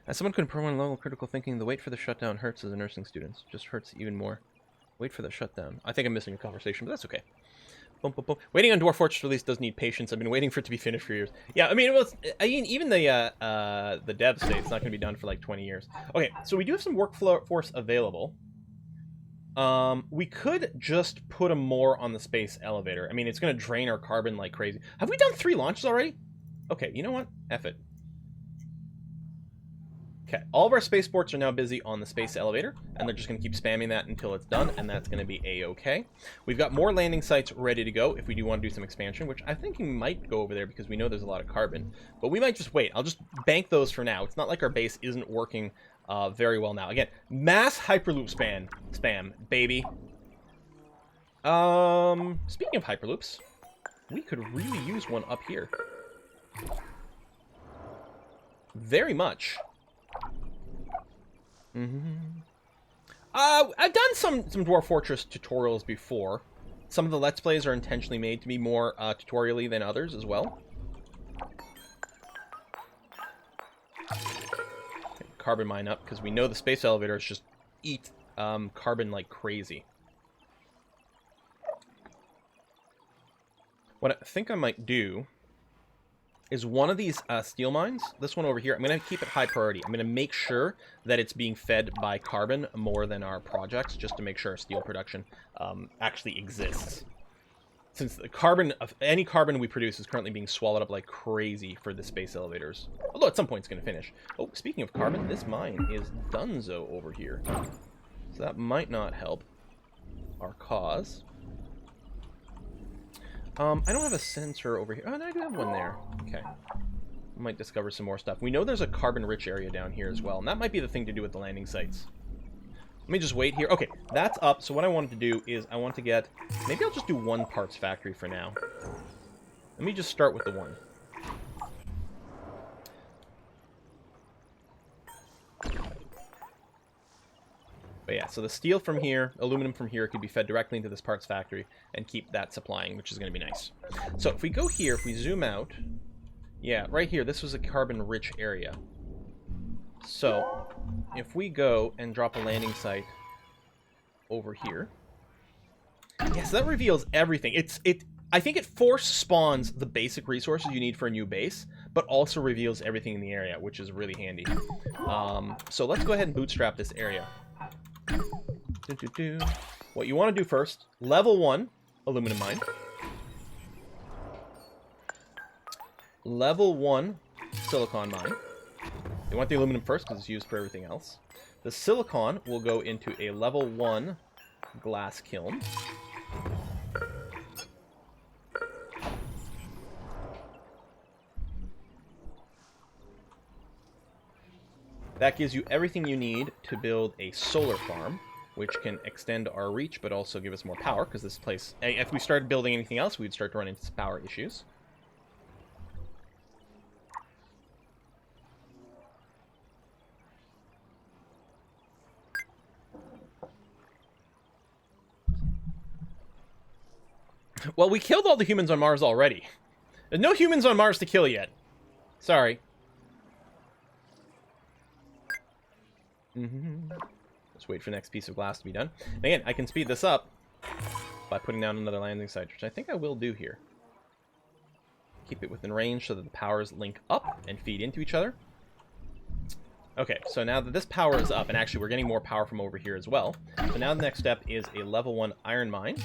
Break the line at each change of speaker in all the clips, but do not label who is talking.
As someone could improve on level critical thinking, the wait for the shutdown hurts as a nursing student. Just hurts even more. Wait for the shutdown. I think I'm missing a conversation, but that's okay. Boom, boom, boom. Waiting on Dwarf Fortress release does need patience. I've been waiting for it to be finished for years. Yeah, I mean, even the dev state, it's not going to be done for like 20 years. Okay, so we do have some workforce available. We could just put a more on the space elevator. I mean, it's going to drain our carbon like crazy. Have we done 3 launches already? Okay, you know what? F it. Okay, all of our spaceports are now busy on the space elevator, and they're just going to keep spamming that until it's done, and that's going to be A-okay. We've got more landing sites ready to go if we do want to do some expansion, which I think we might go over there because we know there's a lot of carbon. But we might just wait. I'll just bank those for now. It's not like our base isn't working very well now. Again, mass Hyperloop spam, baby. Speaking of Hyperloops, we could really use one up here. Very much. I've done some Dwarf Fortress tutorials before. Some of the Let's Plays are intentionally made to be more tutorial-y than others as well. Okay, carbon mine up, because we know the space elevators just eat carbon like crazy. What I think I might do is one of these steel mines, this one over here, I'm going to keep it high priority. I'm going to make sure that it's being fed by carbon more than our projects, just to make sure our steel production actually exists. Since the carbon, any carbon we produce is currently being swallowed up like crazy for the space elevators. Although at some point it's going to finish. Oh, speaking of carbon, this mine is donezo over here. So that might not help our cause. I don't have a sensor over here. Oh, no, I do have one there. Okay. We might discover some more stuff. We know there's a carbon-rich area down here as well, and that might be the thing to do with the landing sites. Let me just wait here. Okay, that's up. So what I wanted to do is I want to get... Maybe I'll just do 1 parts factory for now. Let me just start with the 1. But yeah, so the steel from here, aluminum from here, could be fed directly into this parts factory and keep that supplying, which is going to be nice. So if we go here, if we zoom out, yeah, right here, this was a carbon-rich area. So if we go and drop a landing site over here, yes, that reveals everything. I think it force spawns the basic resources you need for a new base, but also reveals everything in the area, which is really handy. So let's go ahead and bootstrap this area. What you want to do first, level 1 aluminum mine, level 1 silicon mine. You want the aluminum first because it's used for everything else. The silicon will go into a level 1 glass kiln. That gives you everything you need to build a solar farm, which can extend our reach, but also give us more power, because this place, if we started building anything else, we'd start to run into power issues. Well, we killed all the humans on Mars already. There's no humans on Mars to kill yet. Sorry. Just wait for the next piece of glass to be done. And again, I can speed this up by putting down another landing site, which I think I will do here. Keep it within range so that the powers link up and feed into each other. Okay, so now that this power is up, and actually we're getting more power from over here as well. So now the next step is a level 1 iron mine,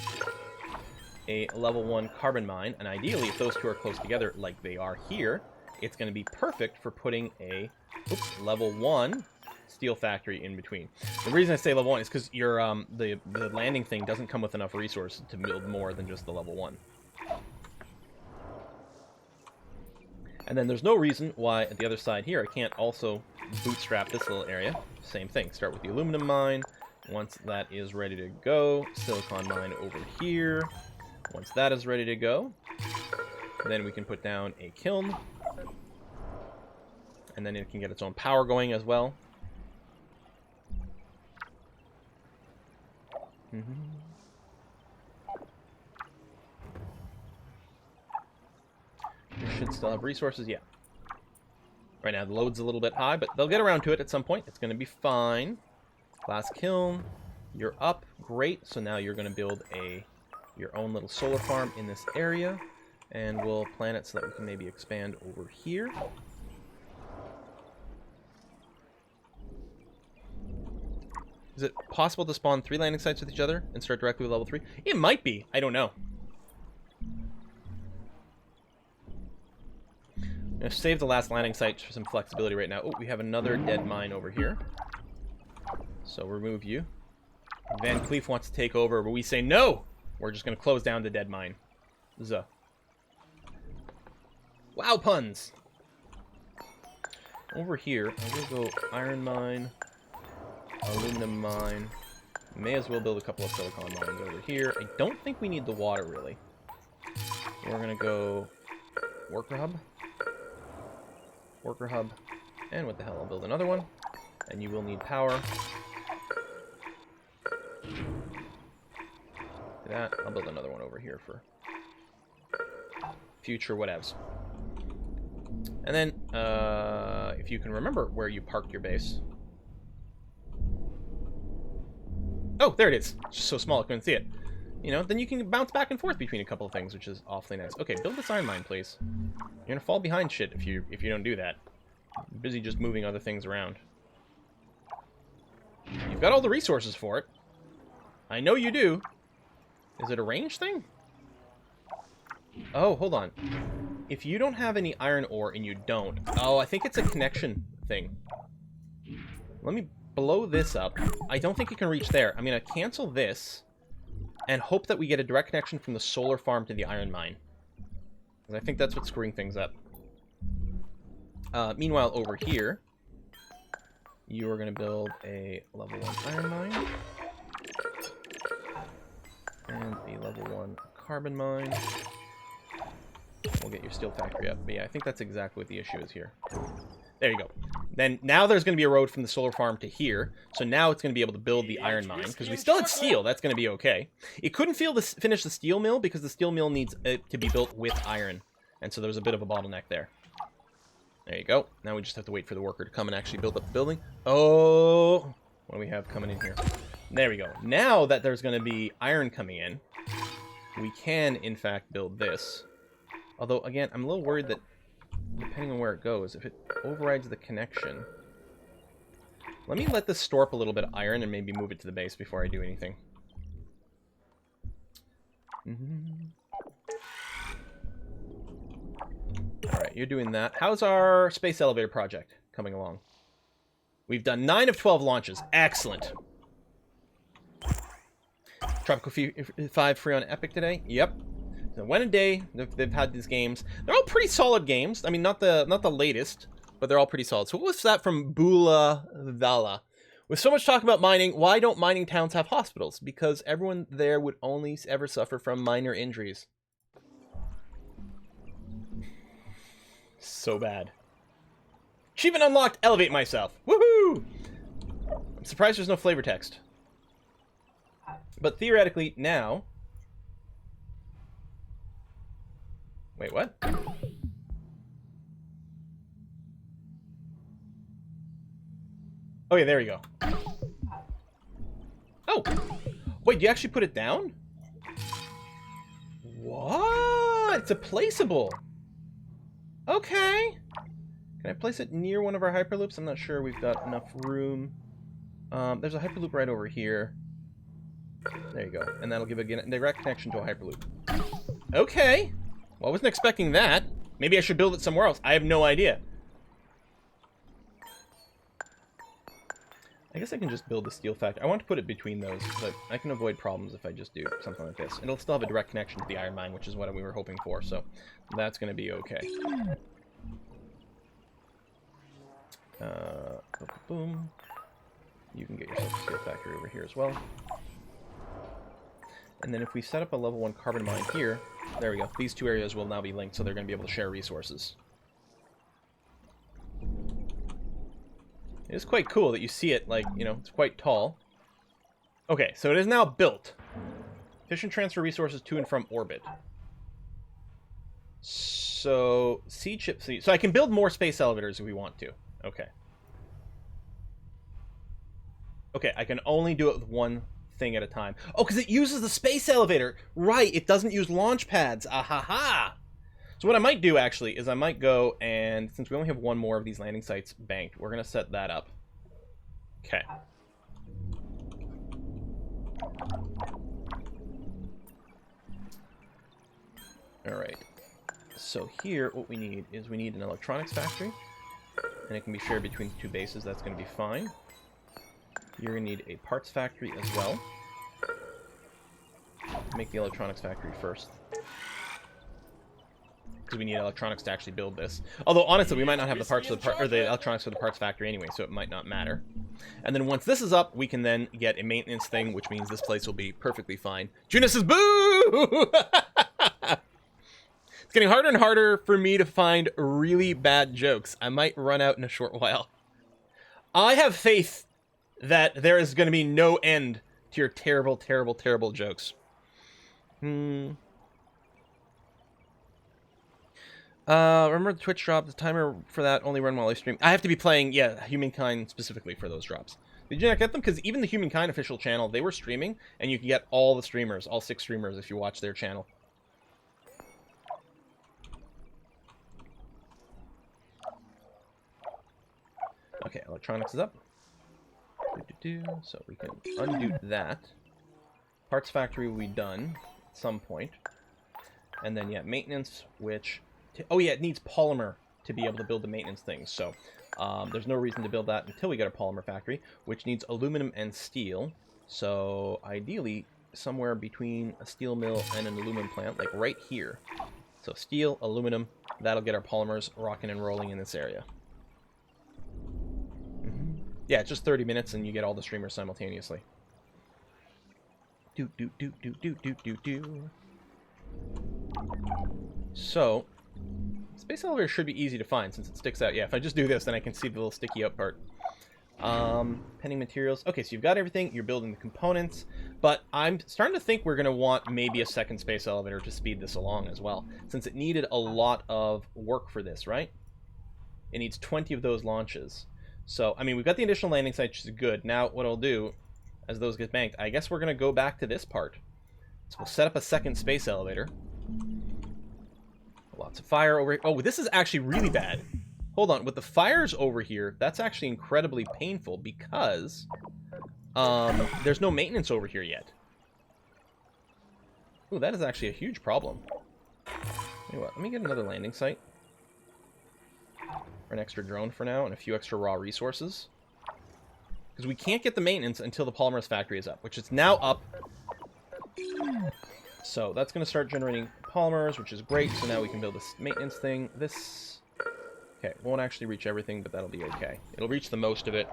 a level 1 carbon mine, and ideally if those two are close together like they are here, it's going to be perfect for putting a level 1 steel factory in between. The reason I say level 1 is because your the landing thing doesn't come with enough resources to build more than just the level 1. And then there's no reason why at the other side here I can't also bootstrap this little area. Same thing, start with the aluminum mine. Once that is ready to go, silicon mine over here. Once that is ready to go, then we can put down a kiln. And then it can get its own power going as well. We should still have resources, yeah. Right now the load's a little bit high, but they'll get around to it at some point. It's going to be fine. Glass kiln, you're up. Great. So now you're going to build your own little solar farm in this area. And we'll plan it so that we can maybe expand over here. Is it possible to spawn 3 landing sites with each other and start directly with level 3? It might be. I don't know. I'm going to save the last landing site for some flexibility right now. Oh, we have another dead mine over here. So remove you. Van Cleef wants to take over, but we say no! We're just going to close down the dead mine. Zuh. Wow, puns! Over here, I'm going to go iron mine, aluminum mine. May as well build a couple of silicon mines over here. I don't think we need the water, really. We're going to go worker hub. Worker hub. And what the hell, I'll build another one. And you will need power. That. I'll build another one over here for future whatevs. And then, if you can remember where you parked your base. Oh, there it is. It's just so small I couldn't see it. You know, then you can bounce back and forth between a couple of things, which is awfully nice. Okay, build this iron mine, please. You're gonna fall behind shit if you don't do that. You're busy just moving other things around. You've got all the resources for it. I know you do. Is it a range thing? Oh, hold on. If you don't have any iron ore and you don't... Oh, I think it's a connection thing. Let me blow this up. I don't think it can reach there. I'm going to cancel this and hope that we get a direct connection from the solar farm to the iron mine. Because I think that's what's screwing things up. Meanwhile, over here, you are going to build a level 1 iron mine. And a level 1 carbon mine. We'll get your steel factory up. But yeah, I think that's exactly what the issue is here. There you go. Then now there's going to be a road from the solar farm to here. So now it's going to be able to build the iron mine. Because we still have steel. That's going to be okay. It couldn't finish the steel mill because the steel mill needs it to be built with iron. And so there's a bit of a bottleneck there. There you go. Now we just have to wait for the worker to come and actually build up the building. Oh, what do we have coming in here? There we go. Now that there's going to be iron coming in, we can, in fact, build this. Although, again, I'm a little worried that, depending on where it goes, if it overrides the connection... Let me let this store up a little bit of iron and maybe move it to the base before I do anything. Alright, you're doing that. How's our space elevator project coming along? We've done 9 of 12 launches. Excellent. Tropical 5 free on Epic today. Yep. So when a day they've had these games. They're all pretty solid games. I mean, not the latest, but they're all pretty solid. So what was that from Bula Vala? With so much talk about mining, why don't mining towns have hospitals? Because everyone there would only ever suffer from minor injuries. So bad. Achievement unlocked. Elevate myself. Woohoo! I'm surprised there's no flavor text. But theoretically, now... Wait, what? Oh, yeah, there you go. Oh! Wait, you actually put it down? What? It's a placeable. Okay. Can I place it near one of our Hyperloops? I'm not sure we've got enough room. There's a Hyperloop right over here. There you go. And that'll give a direct connection to a Hyperloop. Okay. Well, I wasn't expecting that. Maybe I should build it somewhere else. I have no idea. I guess I can just build the steel factory. I want to put it between those, but I can avoid problems if I just do something like this. It'll still have a direct connection to the iron mine, which is what we were hoping for, so that's going to be okay. Boom. You can get yourself a steel factory over here as well. And then if we set up a level 1 carbon mine here, there we go. These two areas will now be linked, so they're going to be able to share resources. It is quite cool that you see it, like, you know, it's quite tall. Okay, so it is now built. Efficient transfer resources to and from orbit. So, seed chip seed. So I can build more space elevators if we want to. Okay. Okay, I can only do it with one thing at a time. Oh, because it uses the space elevator. Right, it doesn't use launch pads. Ah-ha-ha. So what I might do, actually, is I might go and, since we only have one more of these landing sites banked, we're going to set that up. Okay. All right. So here, what we need is we need an electronics factory, and it can be shared between the two bases. That's going to be fine. You're going to need a parts factory as well. Make the electronics factory first, because we need electronics to actually build this. Although, honestly, we might not have the parts or the electronics for the parts factory anyway, so it might not matter. And then once this is up, we can then get a maintenance thing, which means this place will be perfectly fine. Juna says, boo! It's getting harder and harder for me to find really bad jokes. I might run out in a short while. I have faith that there is going to be no end to your terrible, terrible, terrible jokes. Remember the Twitch drop? The timer for that only run while I stream. I have to be playing, yeah, Humankind specifically for those drops. Did you not get them? Because even the Humankind official channel, they were streaming, and you can get all the streamers, all 6 streamers, if you watch their channel. Okay, electronics is up. So we can undo that. Parts factory will be done at some point. And then, yeah, maintenance, which... oh, yeah, it needs polymer to be able to build the maintenance things. So there's no reason to build that until we get a polymer factory, which needs aluminum and steel. So ideally, somewhere between a steel mill and an aluminum plant, like right here. So steel, aluminum, that'll get our polymers rocking and rolling in this area. Yeah, it's just 30 minutes and you get all the streamers simultaneously. So, space elevator should be easy to find since it sticks out. Yeah, if I just do this, then I can see the little sticky out part. Pending materials. Okay, so you've got everything. You're building the components. But I'm starting to think we're going to want maybe a second space elevator to speed this along as well, since it needed a lot of work for this, right? It needs 20 of those launches. So, I mean, we've got the additional landing site, which is good. Now, what I'll do, as those get banked, I guess we're going to go back to this part. So we'll set up a second space elevator. Lots of fire over here. Oh, this is actually really bad. Hold on. With the fires over here, that's actually incredibly painful because there's no maintenance over here yet. Ooh, that is actually a huge problem. Anyway, let me get another landing site. Or an extra drone for now, and a few extra raw resources. Because we can't get the maintenance until the polymers factory is up, which is now up. So that's going to start generating polymers, which is great. So now we can build this maintenance thing. This, okay, won't actually reach everything, but that'll be okay. It'll reach the most of it.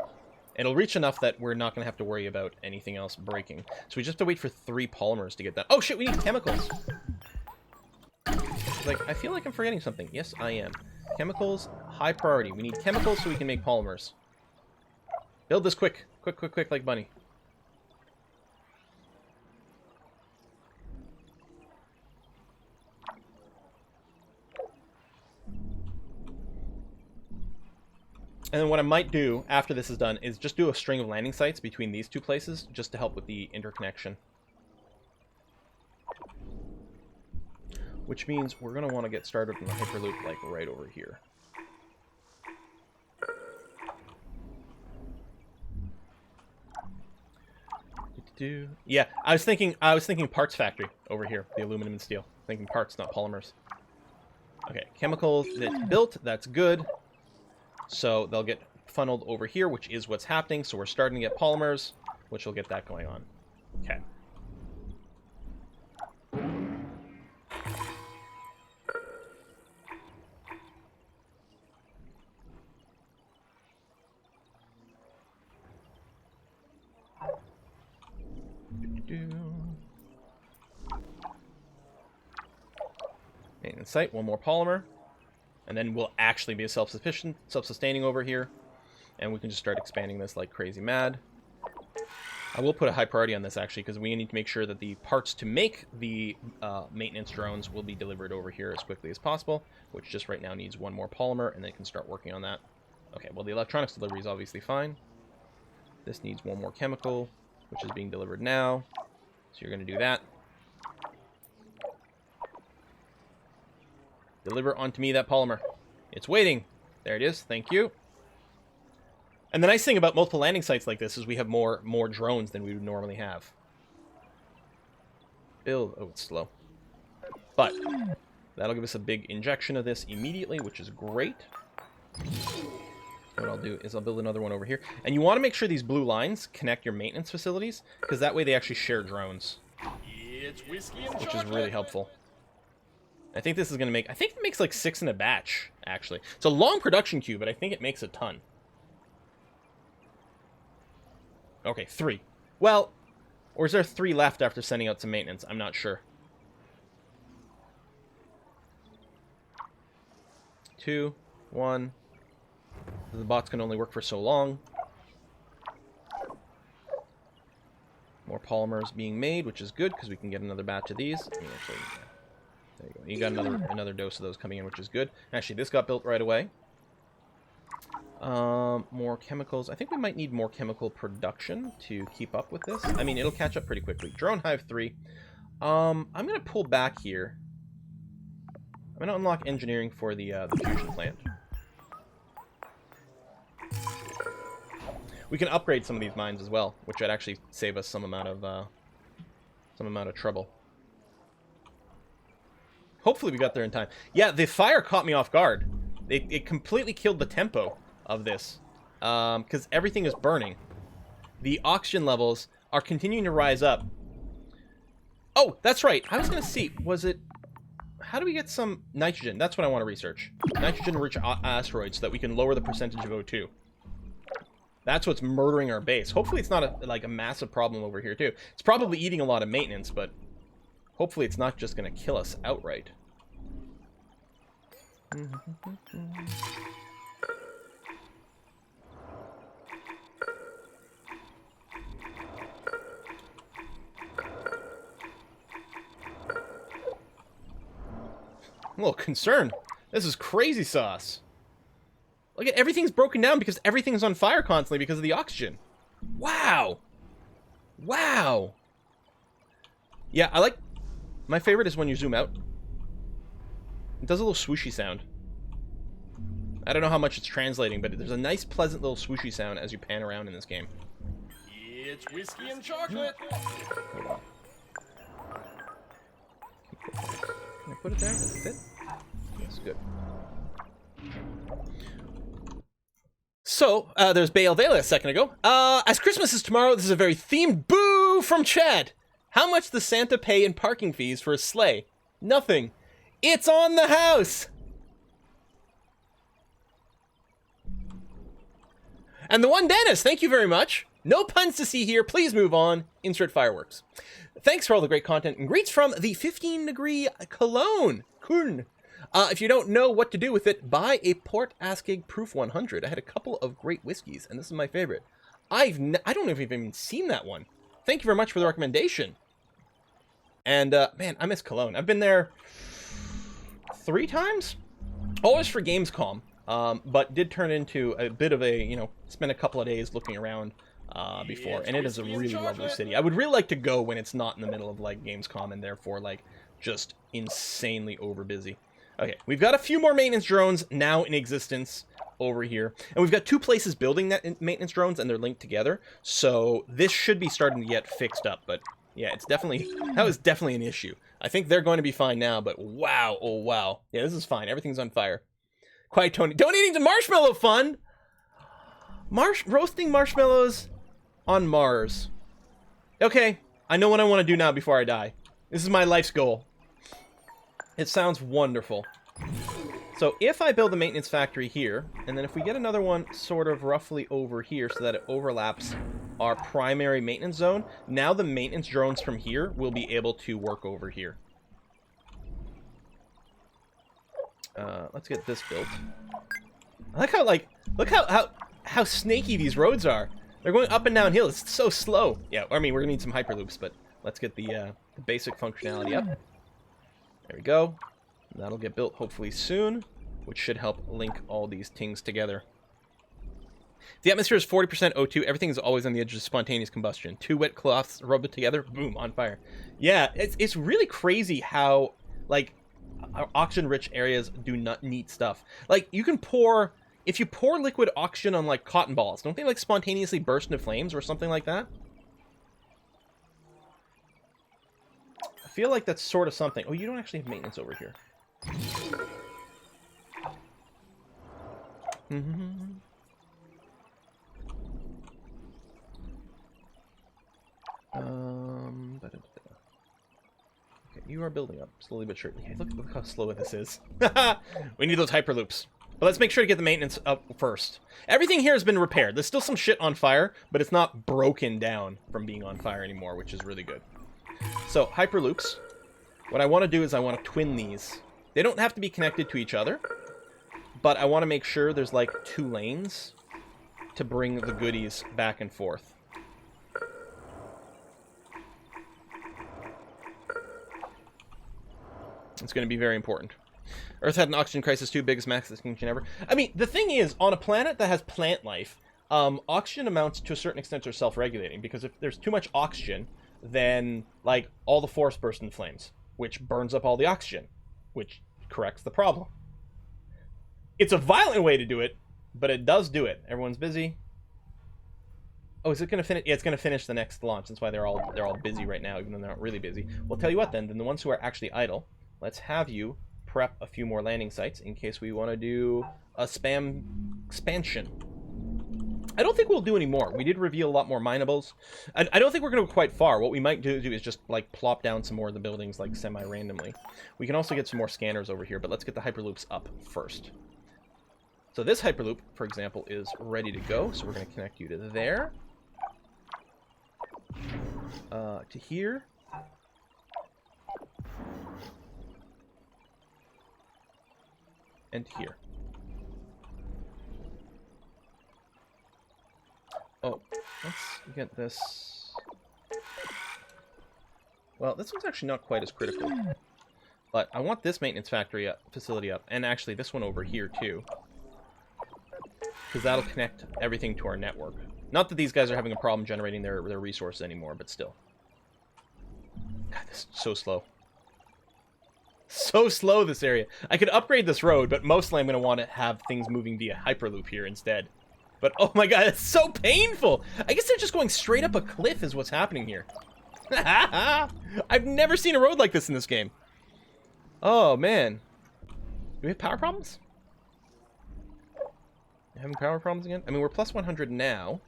It'll reach enough that we're not going to have to worry about anything else breaking. So we just have to wait for 3 polymers to get that. Oh shit, we need chemicals. Like, I feel like I'm forgetting something. Yes, I am. Chemicals, high priority. We need chemicals so we can make polymers. Build this quick. Quick, quick, quick, like bunny. And then what I might do after this is done is just do a string of landing sites between these 2 places just to help with the interconnection. Which means we're going to want to get started on the Hyperloop like right over here. Yeah, I was thinking parts factory over here, the aluminum and steel. Thinking parts, not polymers. Okay, chemicals that's built, that's good. So they'll get funneled over here, which is what's happening. So we're starting to get polymers, which will get that going on. Okay. Maintenance site, 1 more polymer. And then we'll actually be self-sustaining over here. And we can just start expanding this like crazy mad. I will put a high priority on this, actually, because we need to make sure that the parts to make the maintenance drones will be delivered over here as quickly as possible, which just right now needs one more polymer, and they can start working on that. Okay, well, the electronics delivery is obviously fine. This needs one more chemical, which is being delivered now. So you're going to do that. Deliver onto me that polymer. It's waiting. There it is. Thank you. And the nice thing about multiple landing sites like this is we have more drones than we would normally have. Build. Oh, it's slow. But that'll give us a big injection of this immediately, which is great. What I'll do is I'll build another one over here. And you want to make sure these blue lines connect your maintenance facilities, because that way they actually share drones.
It's whiskey and
which is really helpful. I think this is going to make... I think it makes like 6 in a batch, actually. It's a long production queue, but I think it makes a ton. Okay, 3. Well, or is there 3 left after sending out some maintenance? I'm not sure. 2, 1. The bots can only work for so long. More polymers being made, which is good, because we can get another batch of these. Actually, there you go. You got another dose of those coming in, which is good. Actually, this got built right away. More chemicals. I think we might need more chemical production to keep up with this. I mean, it'll catch up pretty quickly. Drone Hive 3. I'm going to pull back here. I'm going to unlock engineering for the fusion plant. We can upgrade some of these mines as well, which would actually save us some amount of trouble. Hopefully we got there in time. Yeah, the fire caught me off guard. It completely killed the tempo of this, because everything is burning. The oxygen levels are continuing to rise up. Oh, that's right. I was going to see, was it... How do we get some nitrogen? That's what I want to research. Nitrogen-rich asteroids so that we can lower the percentage of O2. That's what's murdering our base. Hopefully it's not like a massive problem over here, too. It's probably eating a lot of maintenance, but hopefully it's not just going to kill us outright. I'm a little concerned. This is crazy sauce. Look at everything's broken down because everything's on fire constantly because of the oxygen. Wow. Wow. Yeah, I like... My favorite is when you zoom out. It does a little swooshy sound. I don't know how much it's translating, but there's a nice, pleasant little swooshy sound as you pan around in this game.
It's whiskey and chocolate.
Hold on. Can I put it there? Does it fit? Yes, good. So, there's Bale Vale a second ago. As Christmas is tomorrow, this is a very themed boo from Chad. How much does Santa pay in parking fees for a sleigh? Nothing. It's on the house. And the one Dennis, thank you very much. No puns to see here. Please move on. Insert fireworks. Thanks for all the great content and greets from the 15-degree Cologne. Kuhn. If you don't know what to do with it, buy a Port Askeg Proof 100. I had a couple of great whiskeys, and this is my favorite. I don't know if you've even seen that one. Thank you very much for the recommendation. And, man, I miss Cologne. I've been there 3 times? Always for Gamescom, but did turn into a bit of a, spend a couple of days looking around before, and it is a really lovely city. I would really like to go when it's not in the middle of, like, Gamescom, and therefore, like, just insanely over busy. Okay, we've got a few more maintenance drones now in existence over here. And we've got 2 places building that maintenance drones, and they're linked together. So this should be starting to get fixed up. But yeah, it's definitely... That was definitely an issue. I think they're going to be fine now, but wow. Oh, wow. Yeah, this is fine. Everything's on fire. Quiet Tony. Donating to Marshmallow Fund! Roasting marshmallows on Mars. Okay, I know what I want to do now before I die. This is my life's goal. It sounds wonderful. So if I build a maintenance factory here, and then if we get another one sort of roughly over here so that it overlaps our primary maintenance zone, now the maintenance drones from here will be able to work over here. Let's get this built. I like how, like, look how snaky these roads are. They're going up and down hill. It's so slow. Yeah, I mean, we're going to need some Hyperloops, but let's get the basic functionality up. There we go. That'll get built hopefully soon, which should help link all these things together. The atmosphere is 40% O2. Everything is always on the edge of spontaneous combustion. 2 wet cloths rubbed together, boom, on fire. Yeah, it's really crazy how, like, oxygen-rich areas do not neat stuff. Like, you can pour... If you pour liquid oxygen on, like, cotton balls, don't they, like, spontaneously burst into flames or something like that? I feel like that's sort of something. Oh, you don't actually have maintenance over here. Okay, you are building up slowly but surely. Hey, look how slow this is. We need those Hyperloops. But let's make sure to get the maintenance up first. Everything here has been repaired. There's still some shit on fire, but it's not broken down from being on fire anymore, which is really good. So, Hyperloops. What I want to do is I want to twin these. They don't have to be connected to each other, but I want to make sure there's like 2 lanes to bring the goodies back and forth. It's going to be very important. Earth had an oxygen crisis too, biggest max extinction ever. I mean, the thing is, on a planet that has plant life, oxygen amounts to a certain extent are self-regulating, because if there's too much oxygen, then, like, all the forests burst into flames, which burns up all the oxygen, which corrects the problem. It's a violent way to do it, but it does do it. Everyone's busy. Oh, is it going to finish? Yeah, it's going to finish the next launch. That's why they're all busy right now, even though they're not really busy. Well, tell you what, then the ones who are actually idle, let's have you prep a few more landing sites in case we want to do a expansion. I don't think we'll do any more. We did reveal a lot more minables. I don't think we're going to go quite far. What we might do is just, like, plop down some more of the buildings, like, semi-randomly. We can also get some more scanners over here, but let's get the Hyperloops up first. So this Hyperloop, for example, is ready to go. So we're going to connect you to there. To here. And here. Oh, let's get this. Well, this one's actually not quite as critical. But I want this maintenance facility up, and actually this one over here too. Because that'll connect everything to our network. Not that these guys are having a problem generating their resources anymore, but still. God, this is so slow. So slow, this area. I could upgrade this road, but mostly I'm going to want to have things moving via Hyperloop here instead. But, oh my god, it's so painful! I guess they're just going straight up a cliff is what's happening here. I've never seen a road like this in this game. Oh, man. Do we have power problems? Having power problems again? I mean, we're plus 100 now.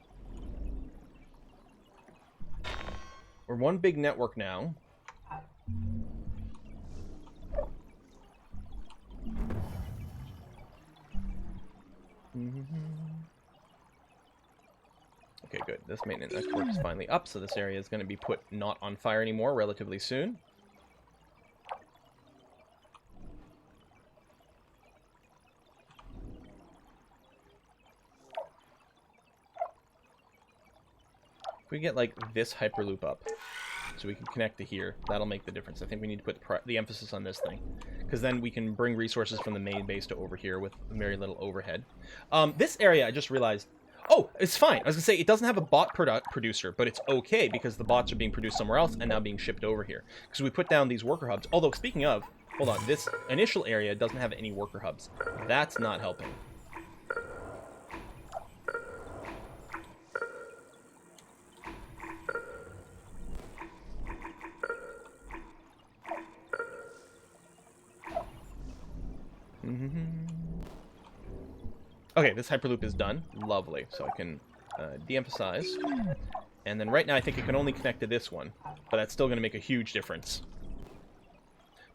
We're one big network now. Okay, good. This maintenance network is finally up, so this area is going to be put not on fire anymore relatively soon. If we get, like, this Hyperloop up, so we can connect to here, that'll make the difference. I think we need to put the emphasis on this thing, because then we can bring resources from the main base to over here with very little overhead. This area, I just realized... Oh, it's fine. I was going to say, it doesn't have a bot producer, but it's okay, because the bots are being produced somewhere else and now being shipped over here. Because we put down these worker hubs. Although, speaking of, hold on, this initial area doesn't have any worker hubs. That's not helping. Okay, this Hyperloop is done. Lovely. So I can de-emphasize. And then right now I think it can only connect to this one. But that's still going to make a huge difference.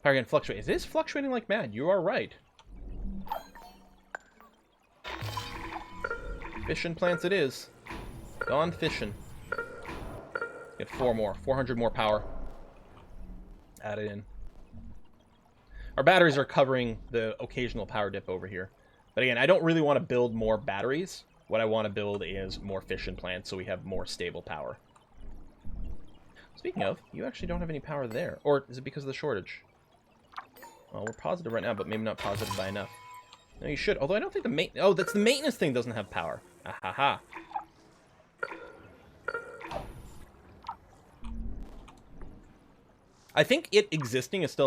Power again fluctuate. It is fluctuating like mad. You are right. Fission plants it is. Gone fishing. Get 4 more. 400 more power. Add it in. Our batteries are covering the occasional power dip over here. But again, I don't really want to build more batteries What I want to build is more fission plants so we have more stable power. Speaking of, you actually don't have any power there. Or is it because of the shortage? Well, we're positive right now, but maybe not positive by enough. No, you should. Although I don't think the oh, that's the maintenance thing doesn't have power. Ahaha. I think it existing is still enough